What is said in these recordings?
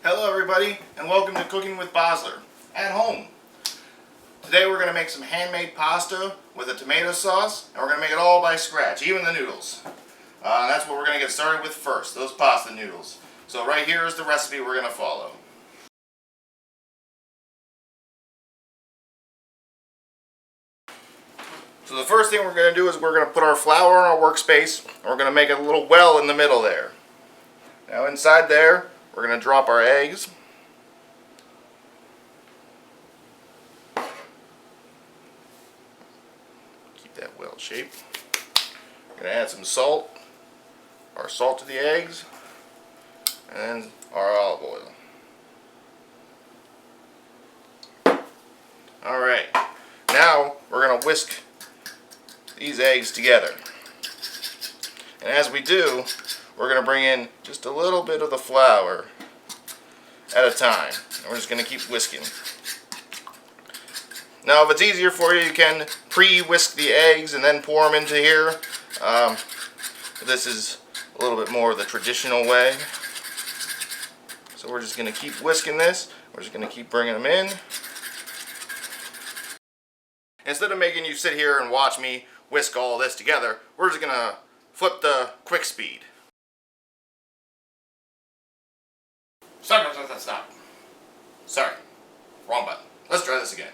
Hello everybody, and welcome to Cooking with Bosler at home. Today we're going to make some handmade pasta with a tomato sauce, and we're going to make it all by scratch, even the noodles. That's what we're going to get started with first, those pasta noodles. So right here is the recipe we're going to follow. So the first thing we're going to do is we're going to put our flour on our workspace, and we're going to make a little well in the middle there. Now inside there, we're going to drop our eggs. Keep that well shaped. We're going to add some salt, our salt to the eggs, and our olive oil. Alright, now we're going to whisk these eggs together. And as we do, we're going to bring in just a little bit of the flour at a time. And we're just going to keep whisking. Now if it's easier for you, you can pre-whisk the eggs and then pour them into here. This is a little bit more the traditional way. So we're just going to keep whisking this. We're just going to keep bringing them in. Instead of making you sit here and watch me whisk all this together, we're just going to flip the quick speed. Stop. Sorry, wrong button. Let's try this again.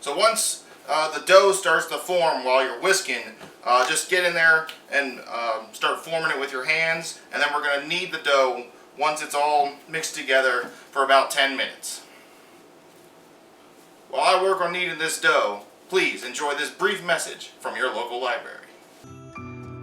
So once the dough starts to form while you're whisking, just get in there and start forming it with your hands, and then we're going to knead the dough once it's all mixed together for about 10 minutes. While I work on kneading this dough, please enjoy this brief message from your local library.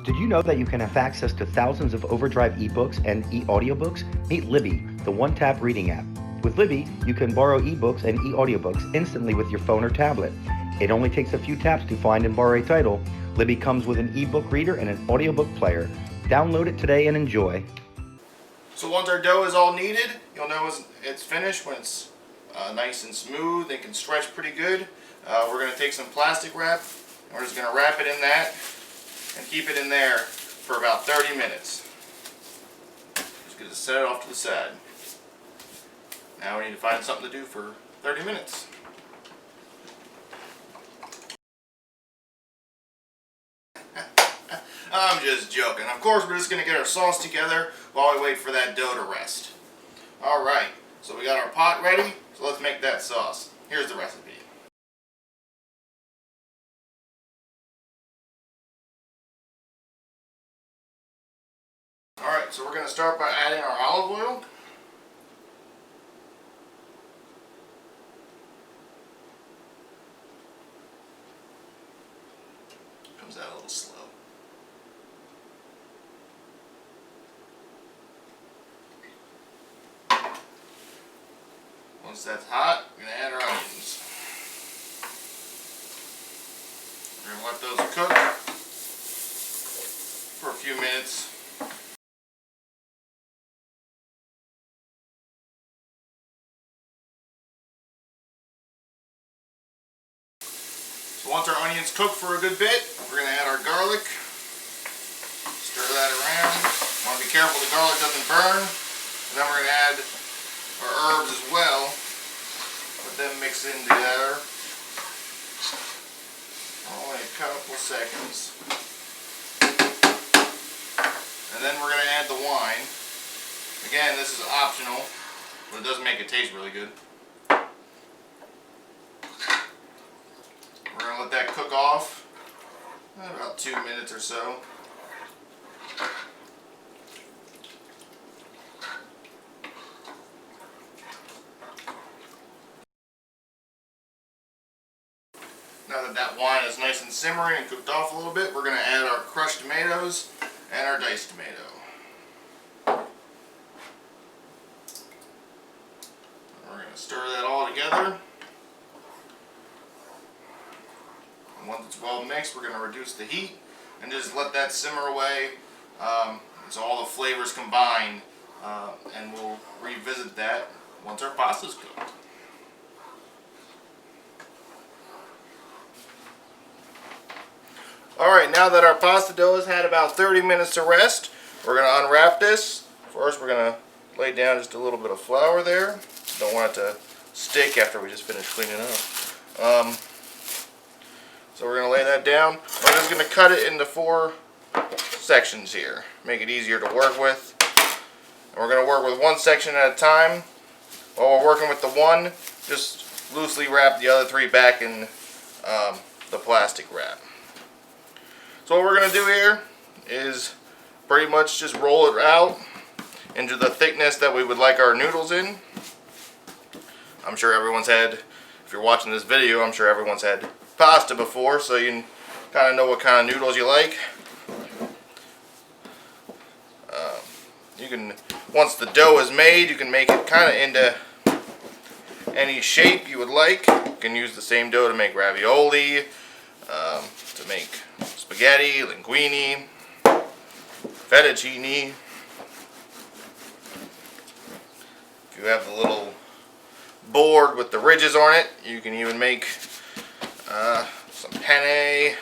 Did you know that you can have access to thousands of Overdrive ebooks and e-audiobooks? Meet Libby, the one-tap reading app. With Libby, you can borrow ebooks and e-audiobooks instantly with your phone or tablet. It only takes a few taps to find and borrow a title. Libby comes with an ebook reader and an audiobook player. Download it today and enjoy. So once our dough is all kneaded, you'll know it's finished when it's nice and smooth and can stretch pretty good. We're going to take some plastic wrap, and we're just going to wrap it in that and keep it in there for about 30 minutes. Just going to set it off to the side. Now we need to find something to do for 30 minutes. I'm just joking. Of course, we're just going to get our sauce together while we wait for that dough to rest. Alright, so we got our pot ready, so let's make that sauce. Here's the recipe. Alright, so we're going to start by adding our olive oil. Comes out a little slow. Once that's hot, we're going to add our onions. We're going to let those cook for a few minutes. So once our onions cook for a good bit, we're going to add our garlic. Stir that around. Want to be careful the garlic doesn't burn. And then we're going to add our herbs as well. Let them mix in together. Only a couple seconds. And then we're going to add the wine. Again, this is optional, but it does make it taste really good. We're going to let that cook off about 2 minutes or so. Now that that wine is nice and simmering and cooked off a little bit, we're going to add our crushed tomatoes and our diced tomato. We're going to stir that all together. And once it's well mixed, we're going to reduce the heat and just let that simmer away so all the flavors combine, and we'll revisit that once our pasta's cooked. Alright, now that our pasta dough has had about 30 minutes to rest, we're going to unwrap this. First we're going to lay down just a little bit of flour there. Don't want it to stick after we just finished cleaning up. So we're going to lay that down. We're just going to cut it into 4 sections here. Make it easier to work with. And we're going to work with one section at a time. While we're working with the one, just loosely wrap the other 3 back in the plastic wrap. So what we're going to do here is pretty much just roll it out into the thickness that we would like our noodles in. I'm sure everyone's had, if you're watching this video, I'm sure everyone's had pasta before, so you kind of know what kind of noodles you like. You can, once the dough is made, you can make it kind of into any shape you would like. You can use the same dough to make ravioli, to make spaghetti, linguine, fettuccine. If you have the little board with the ridges on it, you can even make some penne.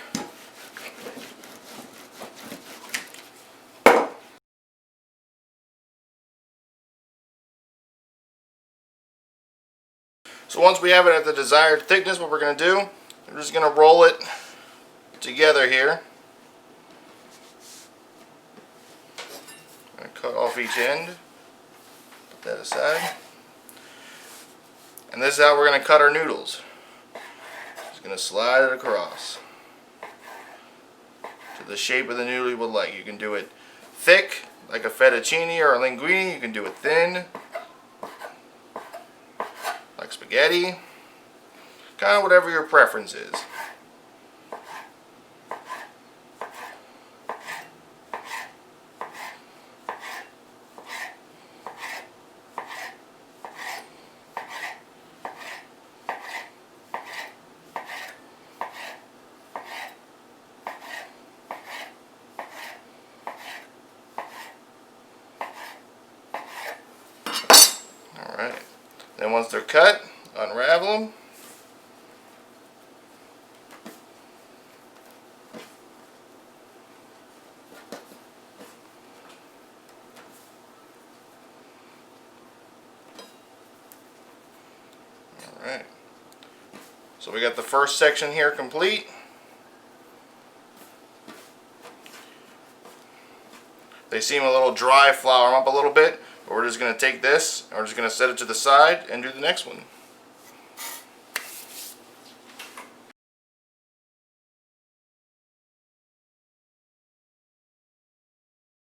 So once we have it at the desired thickness, what we're going to do, we're just going to roll it together here. I'm going to cut off each end. Put that aside. And this is how we're going to cut our noodles. Just going to slide it across to the shape of the noodle you would like. You can do it thick, like a fettuccine or a linguine. You can do it thin, like spaghetti. Kind of whatever your preference is. Alright, then once they're cut, unravel them. Alright, so we got the first section here complete. They seem a little dry, flour them up a little bit. But we're just going to take this and we're just going to set it to the side and do the next one.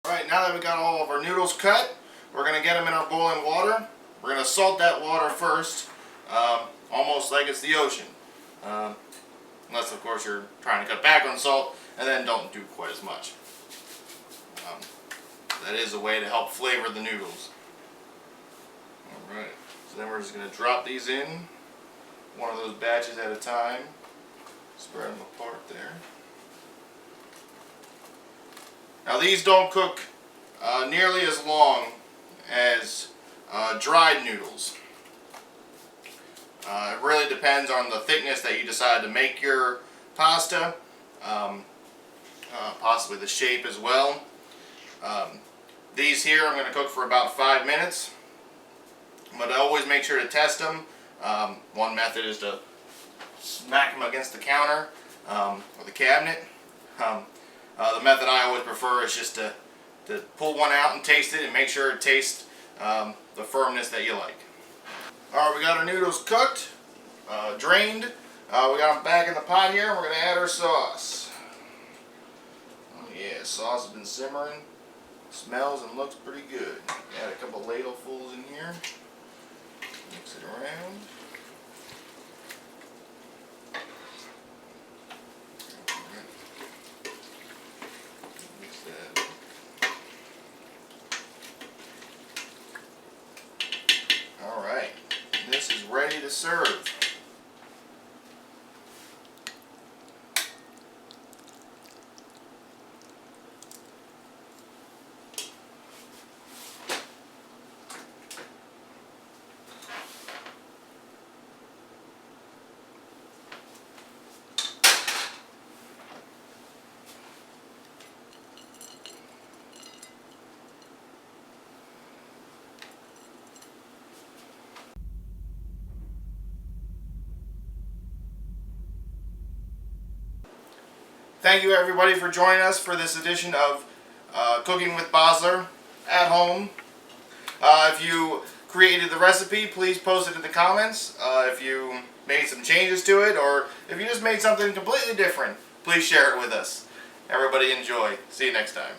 Alright, now that we got all of our noodles cut, we're going to get them in our boiling water. We're going to salt that water first, almost like it's the ocean. unless of course you're trying to cut back on salt, and then don't do quite as much. That is a way to help flavor the noodles. Alright, so then we're just going to drop these in, one of those batches at a time, spread them apart there. Now these don't cook nearly as long as dried noodles. It really depends on the thickness that you decide to make your pasta, possibly the shape as well. These here I'm going to cook for about 5 minutes, but I always make sure to test them. One method is to smack them against the counter or the cabinet. The method I always prefer is just to pull one out and taste it and make sure it tastes the firmness that you like. Alright, we got our noodles cooked, drained. We got them back in the pot here, and we're going to add our sauce. Oh yeah, sauce has been simmering. Smells and looks pretty good. Add a couple ladlefuls in here. Mix it around. Mix that. Alright, this is ready to serve. Thank you everybody for joining us for this edition of Cooking with Bosler at home. If you created the recipe, please post it in the comments. If you made some changes to it, or if you just made something completely different, please share it with us. Everybody enjoy. See you next time.